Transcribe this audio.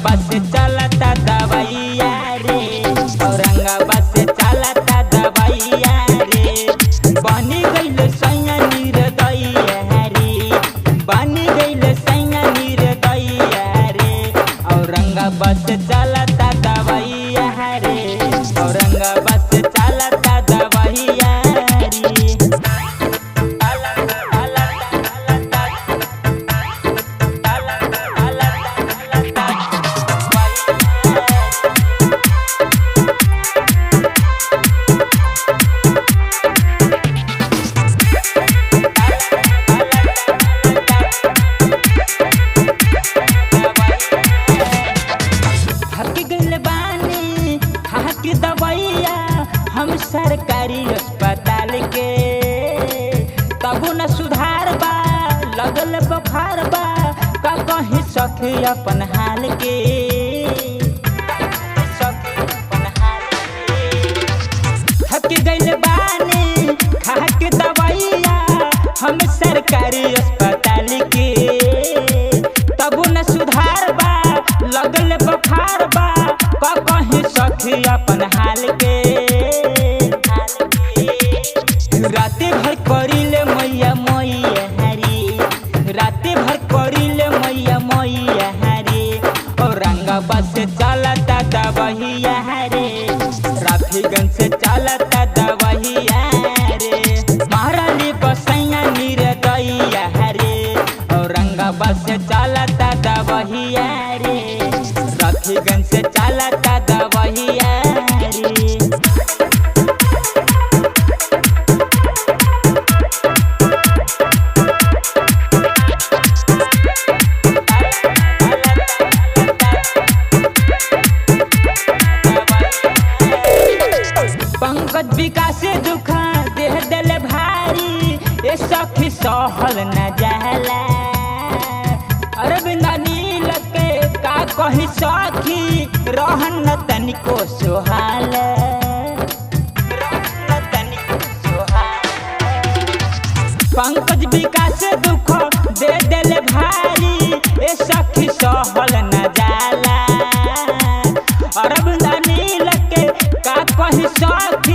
बस चलता दवाइया रे, औरंगाबाद से चलता दवाइया रे। दवाइया हम सरकारी अस्पताल के तबो न सुधार बा, लगल बुखार बा, का कहीं सखी अपन हाल के। थक गइल बानी खा के दवाइया हम सरकारी अस्पताल के तबो न सुधार बा, लगल बुखार बा, का कहीं सखी अपन हाल के। राते भर करिले मैया मैया हरी, राते भर करिले मैया मैया हरी, औरंगाबाद से चलता दवाइया रे, राफीगंज से चलता दवाइया रे, महारानी बसैया निर्दयिया रे, औरंगाबाद से चलता दवाइया रे, राफीगंज से चलता दवाइया रे। पंकज विकास दुख देह दिल भारी, ये सखी सहल न जाला, अरविंद नील के का कही सखी रहन तनिको सोहाल। पंकज विकास दुख दे दिल भारी, ये सखी सहल न जाला, अरविंद नील के का कही सखी